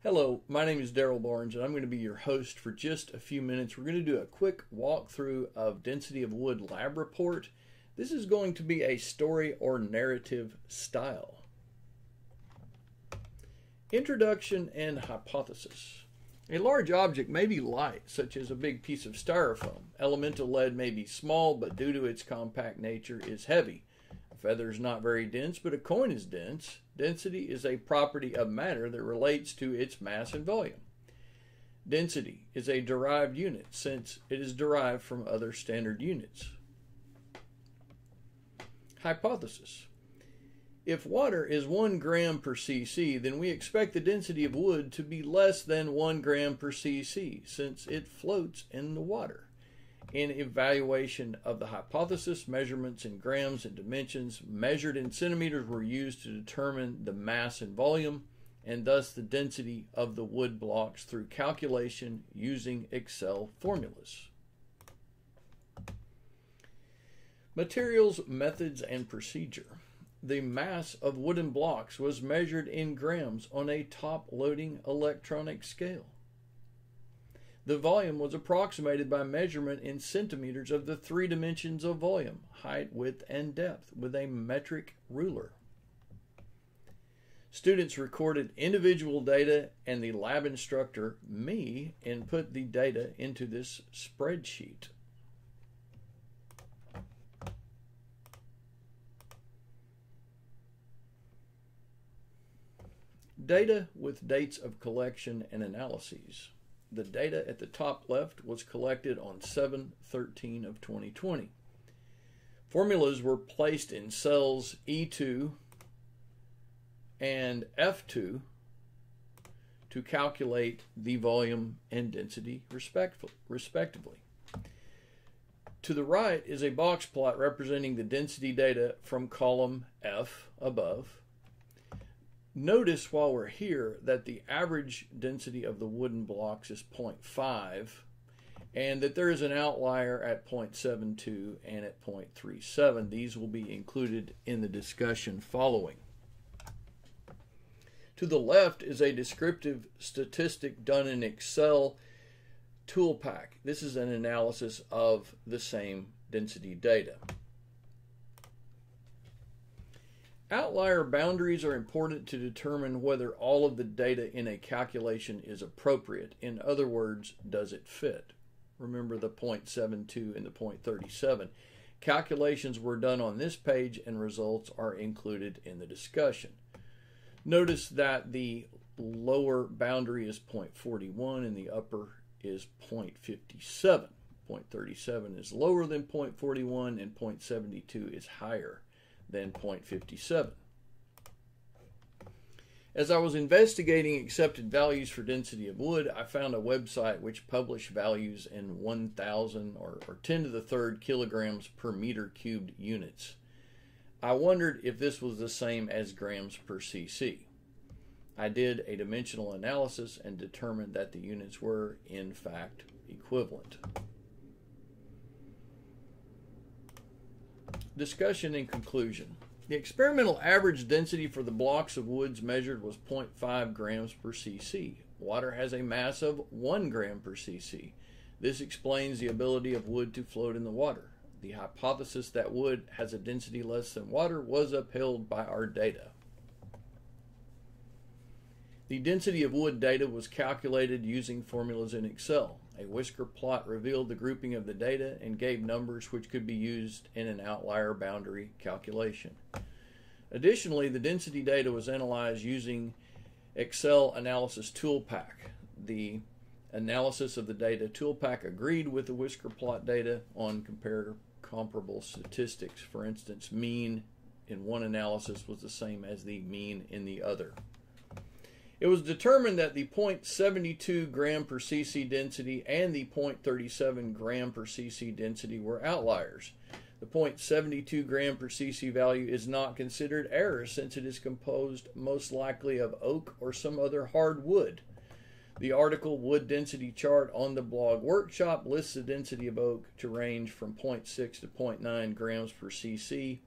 Hello, my name is Darrell Barnes, and I'm going to be your host for just a few minutes. We're going to do a quick walkthrough of Density of Wood Lab Report. This is going to be a story or narrative style. Introduction and hypothesis. A large object may be light, such as a big piece of styrofoam. Elemental lead may be small, but due to its compact nature is heavy. A feather is not very dense, but a coin is dense. Density is a property of matter that relates to its mass and volume. Density is a derived unit since it is derived from other standard units. Hypothesis. If water is 1 gram per cc, then we expect the density of wood to be less than 1 gram per cc since it floats in the water. In evaluation of the hypothesis, measurements in grams and dimensions measured in centimeters were used to determine the mass and volume, and thus the density of the wood blocks through calculation using Excel formulas. Materials, methods, and procedure. The mass of wooden blocks was measured in grams on a top-loading electronic scale. The volume was approximated by measurement in centimeters of the 3 dimensions of volume, height, width, and depth, with a metric ruler. Students recorded individual data, and the lab instructor, me, input the data into this spreadsheet. Data with dates of collection and analyses. The data at the top left was collected on 7/13 of 2020. Formulas were placed in cells E2 and F2 to calculate the volume and density respectively. To the right is a box plot representing the density data from column F above. Notice while we're here that the average density of the wooden blocks is 0.5 and that there is an outlier at 0.72 and at 0.37. These will be included in the discussion following. To the left is a descriptive statistic done in Excel toolpack. This is an analysis of the same density data. Outlier boundaries are important to determine whether all of the data in a calculation is appropriate. In other words, does it fit? Remember the 0.72 and the 0.37. Calculations were done on this page and results are included in the discussion. Notice that the lower boundary is 0.41 and the upper is 0.57. 0.37 is lower than 0.41 and 0.72 is higher than 0.57. As I was investigating accepted values for density of wood, I found a website which published values in 1,000 or 10 to the third kilograms per meter cubed units. I wondered if this was the same as grams per cc. I did a dimensional analysis and determined that the units were, in fact, equivalent. Discussion and conclusion. The experimental average density for the blocks of woods measured was 0.5 grams per cc. Water has a mass of 1 gram per cc. This explains the ability of wood to float in the water. The hypothesis that wood has a density less than water was upheld by our data. The density of wood data was calculated using formulas in Excel. A whisker plot revealed the grouping of the data and gave numbers which could be used in an outlier boundary calculation. Additionally, the density data was analyzed using Excel Analysis Toolpack. The analysis of the data toolpack agreed with the whisker plot data on comparable statistics. For instance, mean in one analysis was the same as the mean in the other. It was determined that the 0.72 gram per cc density and the 0.37 gram per cc density were outliers. The 0.72 gram per cc value is not considered error since it is composed most likely of oak or some other hard wood. The article Wood Density Chart on the blog workshop lists the density of oak to range from 0.6 to 0.9 grams per cc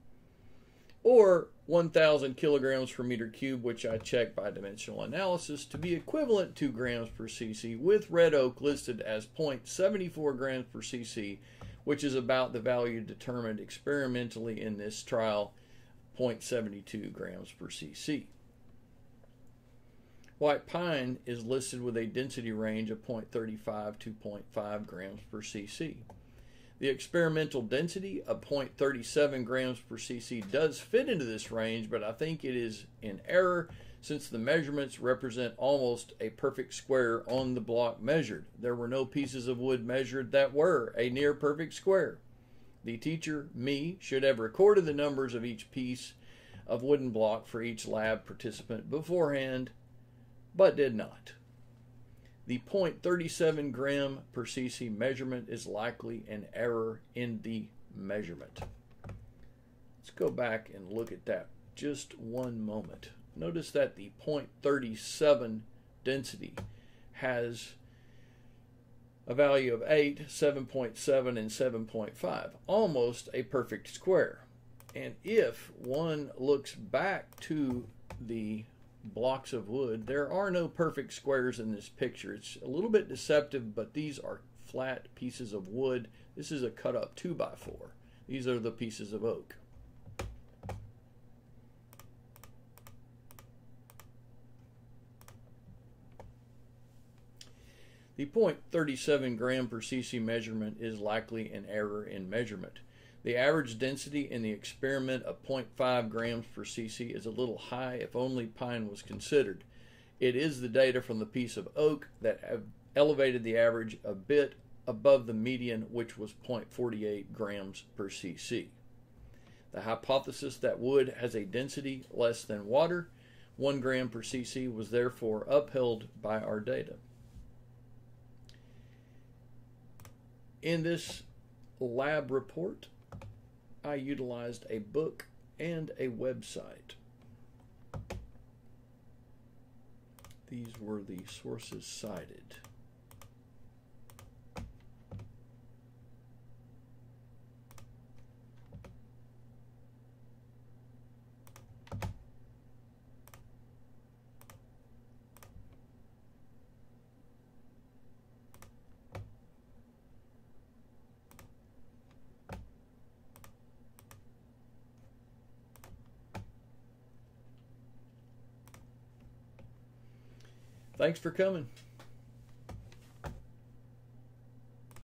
or 1,000 kilograms per meter cube, which I checked by dimensional analysis to be equivalent to grams per cc, with red oak listed as 0.74 grams per cc, which is about the value determined experimentally in this trial, 0.72 grams per cc. White pine is listed with a density range of 0.35 to 0.5 grams per cc. The experimental density of 0.37 grams per cc does fit into this range, but I think it is in error since the measurements represent almost a perfect square on the block measured. There were no pieces of wood measured that were a near perfect square. The teacher, me, should have recorded the numbers of each piece of wooden block for each lab participant beforehand, but did not. The 0.37 gram per cc measurement is likely an error in the measurement. Let's go back and look at that just one moment. Notice that the 0.37 density has a value of 8, 7.7, and 7.5, almost a perfect square. And if one looks back to the blocks of wood, there are no perfect squares in this picture. It's a little bit deceptive, but these are flat pieces of wood. This is a cut up 2x4. These are the pieces of oak. The 0.37 gram per cc measurement is likely an error in measurement. The average density in the experiment of 0.5 grams per cc is a little high if only pine was considered. It is the data from the piece of oak that have elevated the average a bit above the median, which was 0.48 grams per cc. The hypothesis that wood has a density less than water, 1 gram per cc, was therefore upheld by our data. In this lab report, I utilized a book and a website. These were the sources cited. Thanks for coming.